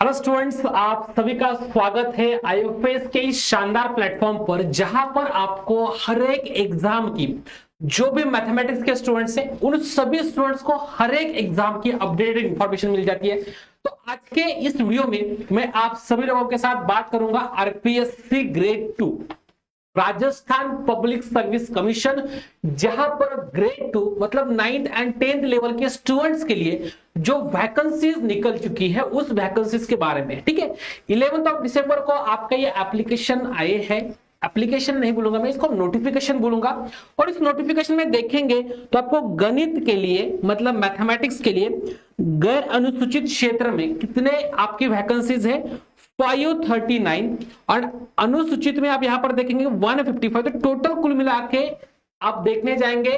Hello students, आप सभी का स्वागत है आईएफएस के इस शानदार प्लेटफॉर्म पर, जहां पर आपको हर एक एग्जाम की जो भी मैथमेटिक्स के स्टूडेंट्स हैं उन सभी स्टूडेंट्स को हर एक एग्जाम की अपडेटेड इंफॉर्मेशन मिल जाती है। तो आज के इस वीडियो में मैं आप सभी लोगों के साथ बात करूंगा RPSC grade 2 Rajasthan public service commission, जहां पर ग्रेड 2 मतलब 9th एंड 10th लेवल के स्टूडेंट्स के लिए जो वैकेंसीज निकल चुकी है उस वैकेंसीज के बारे में। ठीक है, 11 दिसंबर को आपका ये एप्लीकेशन आए हैं। एप्लीकेशन नहीं बोलूंगा मैं, इसको नोटिफिकेशन बोलूंगा। और इस नोटिफिकेशन में देखेंगे तो आपको गणित के लिए मतलब मैथमेटिक्स के लिए गैर अनुसूचित क्षेत्र में कितने आपकी वैकेंसीज है, 539, और अनुसूचित में आप यहां पर देखेंगे 155। तो टोटल कुल मिला के आप देखने जाएंगे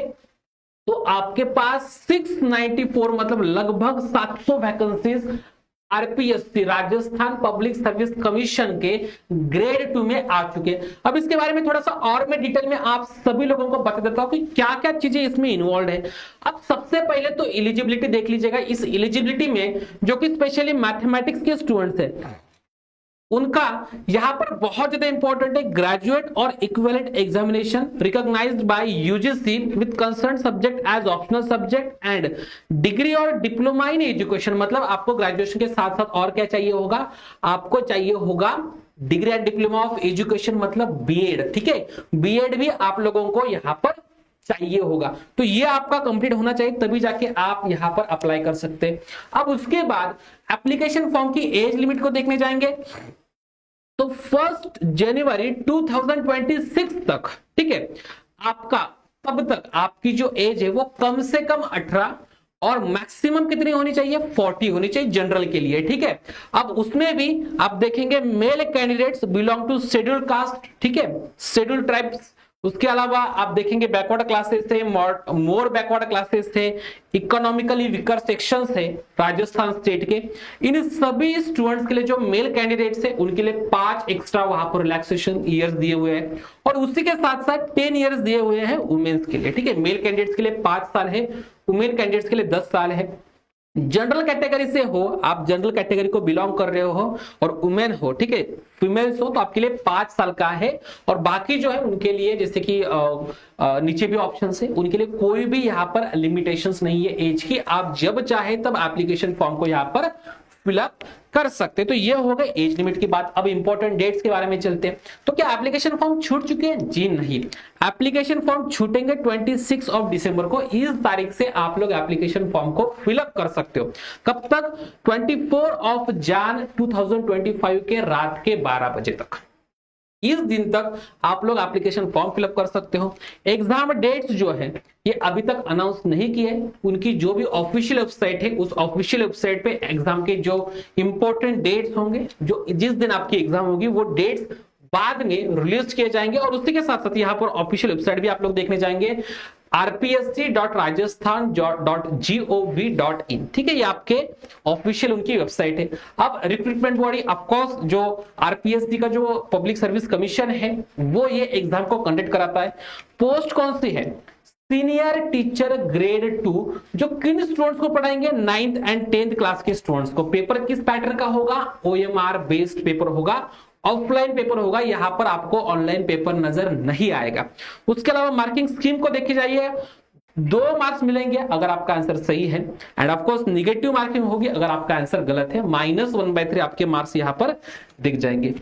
तो आपके पास 694 मतलब लगभग 700 vacancies RPSC Rajasthan public service commission के ग्रेड 2 में आ चुके। अब इसके बारे में थोड़ा सा और मैं डिटेल में आप सभी लोगों को बता देता हूं कि क्या क्या चीजें इसमें इन्वॉल्व है। अब सबसे पहले तो एलिजिबिलिटी देख लीजिएगा। इस एलिजिबिलिटी में जो कि स्पेशली मैथमेटिक्स के स्टूडेंट्स है उनका यहां पर बहुत ज्यादा इंपॉर्टेंट है, ग्रेजुएट और equivalent examination recognised by UGC with concern subject as optional subject and degree और डिप्लोमा इन एजुकेशन। मतलब आपको ग्रेजुएशन के साथ साथ और क्या चाहिए होगा, आपको चाहिए होगा degree and diploma of education मतलब बीएड। ठीक है, बीएड भी आप लोगों को यहां पर चाहिए होगा। तो ये आपका कंप्लीट होना चाहिए, तभी जाके आप यहां पर अप्लाई कर सकते हैं। अब उसके बाद एप्लीकेशन फॉर्म की एज लिमिट को देखने जाएंगे तो 1 जनवरी 2026 तक, ठीक है, आपका तब तक आपकी जो एज है वो कम से कम 18 और मैक्सिमम कितनी होनी चाहिए, 40 होनी चाहिए जनरल के लिए। ठीक है, अब उसमें भी आप देखेंगे male candidates belong to scheduled caste, ठीक है, शेड्यूल्ड ट्राइब्स। उसके अलावा आप देखेंगे बैकवर्ड क्लासेस थे, मोर बैकवर्ड क्लासेस थे, इकोनॉमिकली वीकर सेक्शंस है राजस्थान स्टेट के। इन सभी स्टूडेंट्स के लिए जो मेल कैंडिडेट्स है उनके लिए 5 एक्स्ट्रा वहां पर रिलैक्सेशन ईयर्स दिए हुए हैं, और उसी के साथ साथ 10 ईयर्स दिए हुए हैं वुमेन्स के लिए। ठीक है, मेल कैंडिडेट्स के लिए 5 साल है, वुमेन कैंडिडेट्स के लिए 10 साल है। जनरल कैटेगरी से हो, आप जनरल कैटेगरी को बिलोंग कर रहे हो और वुमेन हो, ठीक है, फीमेल्स हो, तो आपके लिए 5 साल का है। और बाकी जो है उनके लिए जैसे कि नीचे भी ऑप्शन है, उनके लिए कोई भी यहाँ पर लिमिटेशंस नहीं है एज की। आप जब चाहे तब एप्लीकेशन फॉर्म को यहाँ पर फिलअप कर सकते। तो ये हो गए एज लिमिट की बात। अब इंपॉर्टेंट डेट्स के बारे में चलते हैं। तो क्या एप्लीकेशन फॉर्म छूट चुके हैं? जी नहीं, एप्लीकेशन फॉर्म छूटेंगे 26 दिसंबर को। इस तारीख से आप लोग एप्लीकेशन फॉर्म को फिलअप कर सकते हो। कब तक? 24 जन 2025 के रात के 12 बजे तक। इस दिन तक आप लोग एप्लीकेशन फॉर्म फिलअप कर सकते हो। एग्जाम डेट्स जो है ये अभी तक अनाउंस नहीं किए। उनकी जो भी ऑफिशियल वेबसाइट है उस ऑफिशियल वेबसाइट पे एग्जाम के जो इंपॉर्टेंट डेट्स होंगे, जो जिस दिन आपकी एग्जाम होगी वो डेट्स बाद में रिलीज किए जाएंगे। और उसी के साथ साथ यहाँ पर ऑफिशियल वेबसाइट भी आप लोग देखने जाएंगे, rpsc.rajasthan.gov.in। ठीक है, ये आपके ऑफिशियल उनकी वेबसाइट है। अब रिक्रूटमेंट बॉडी ऑफकोर्स जो आरपीएससी का जो पब्लिक सर्विस कमीशन है वो ये एग्जाम को कंडक्ट कराता है। पोस्ट कौन सी है? Senior teacher grade 2। जो किन स्टूडेंट्स को पढ़ाएंगे? 9th एंड 10th क्लास के स्टूडेंट्स को। पेपर किस पैटर्न का होगा? ओएमआर बेस्ड पेपर होगा, ऑफलाइन पेपर होगा। यहां पर आपको ऑनलाइन पेपर नजर नहीं आएगा। उसके अलावा मार्किंग स्कीम को देखे जाइए, 2 मार्क्स मिलेंगे अगर आपका आंसर सही है, end of course negative marking होगी अगर आपका आंसर गलत है। -1/3 आपके मार्क्स यहां पर दिख जाएंगे।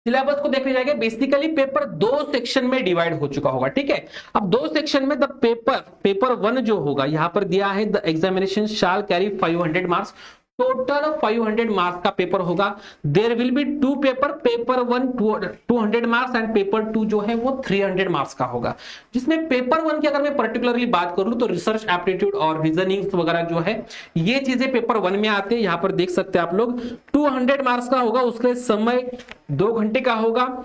सिलेबस को देखने जाएंगे, बेसिकली पेपर 2 सेक्शन में डिवाइड हो चुका होगा। ठीक है, अब 2 सेक्शन में द पेपर 1 जो होगा यहां पर दिया है, the examination shall carry 500 marks. Total 500 marks का पेपर होगा। There will be 2 paper 1 200 marks and paper 2 जो है वो 300 मार्क्स का होगा। जिसमें पेपर 1 की अगर मैं पर्टिकुलरली बात करूं तो रिसर्च एप्टीट्यूड और रीजनिंग वगैरह जो है ये चीजें पेपर 1 में आते हैं। यहां पर देख सकते हैं आप लोग 200 मार्क्स का होगा। उसके समय 2 घंटे का होगा।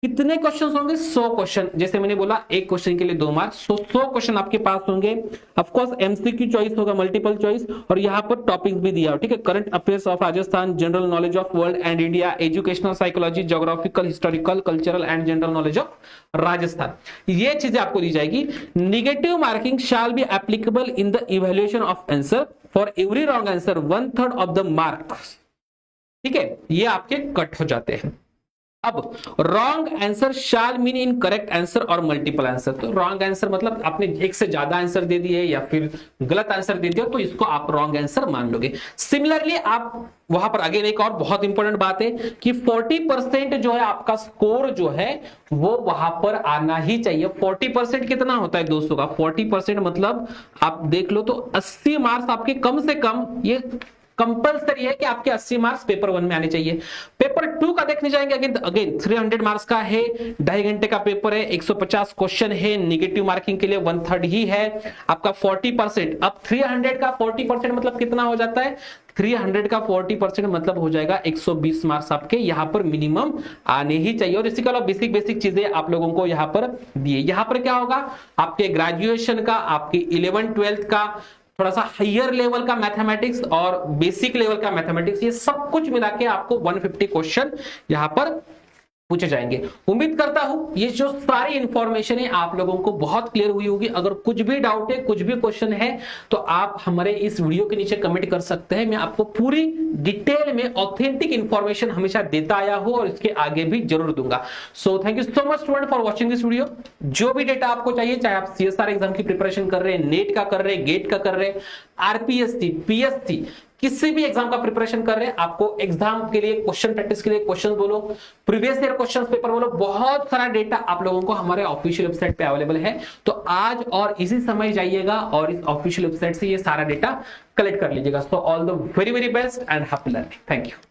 कितने क्वेश्चन होंगे? 100 क्वेश्चन। जैसे मैंने बोला एक क्वेश्चन के लिए 2 मार्क्स, 100 क्वेश्चन आपके पास होंगे। ऑफ कोर्स एमसीक्यू चॉइस होगा, मल्टीपल चॉइस, और यहाँ पर टॉपिक्स भी दिया हो। ठीक है, current affairs of Rajasthan, general knowledge of world and India, educational psychology, geographical, historical, cultural and general knowledge of Rajasthan. ये चीजें आपको दी जाएगी। Negative marking shall be applicable in the evaluation of answer for every wrong answer 1/3 of the marks ठीक है, ये आपके cut हो जाते हैं। अब wrong answer shall mean in correct answer और मल्टीपल आंसर। तो रॉन्ग आंसर मतलब आपने एक से ज्यादा आंसर दे दिए या फिर गलत आंसर दे दिया तो इसको आप रॉन्ग आंसर मान लोगे। सिमिलरली आप वहां पर अगेन एक और बहुत इंपॉर्टेंट बात है कि 40% जो है आपका स्कोर जो है वो वहां पर आना ही चाहिए। 40% कितना होता है दोस्तों का? 40% मतलब आप देख लो तो 80 मार्क्स आपके कम से कम ये कंपल्सरी है कि आपके 80 मार्क्स पेपर 1 में आने चाहिए। पेपर 2 का देखने जाएंगे अगेन 300 मार्क्स का है, 2.5 घंटे का पेपर है, 150 क्वेश्चन है, निगेटिव मार्किंग के लिए 1/3 ही है आपका 40%। अब 300 का 40% मतलब कितना हो जाता है? 300 का 40% मतलब हो जाएगा 120 मार्क्स आपके यहां पर मिनिमम आने ही चाहिए। और इसी के अलावा बेसिक बेसिक चीजें आप लोगों को यहां पर दिए। यहां पर क्या होगा? आपके ग्रेजुएशन का, आपके 11th 12th का, थोड़ा सा हायर लेवल का मैथमेटिक्स और बेसिक लेवल का मैथमेटिक्स, ये सब कुछ मिला के आपको 150 क्वेश्चन यहां पर पूछे जाएंगे। उम्मीद करता हूं ये जो सारी इंफॉर्मेशन है आप लोगों को बहुत क्लियर हुई होगी। अगर कुछ भी डाउट है, कुछ भी क्वेश्चन है तो आप हमारे इस वीडियो के नीचे कमेंट कर सकते हैं। मैं आपको पूरी डिटेल में ऑथेंटिक इंफॉर्मेशन हमेशा देता आया हूं और इसके आगे भी जरूर दूंगा। So thank you so much student for watching this video. जो भी डेटा आपको चाहिए, चाहे आप CSR एग्जाम की प्रिपरेशन कर रहे हैं, नेट का कर रहे हैं, गेट का कर रहे हैं, RPSC, PSC, किसी भी एग्जाम का प्रिपरेशन कर रहे हैं, आपको एग्जाम के लिए क्वेश्चन प्रैक्टिस के लिए क्वेश्चन बोलो, प्रीवियस ईयर क्वेश्चन पेपर बोलो, बहुत सारा डेटा आप लोगों को हमारे ऑफिशियल वेबसाइट पे अवेलेबल है। तो आज और इसी समय जाइएगा और इस ऑफिशियल वेबसाइट से ये सारा डेटा कलेक्ट कर लीजिएगा। So all the very very best and happy learning. Thank you.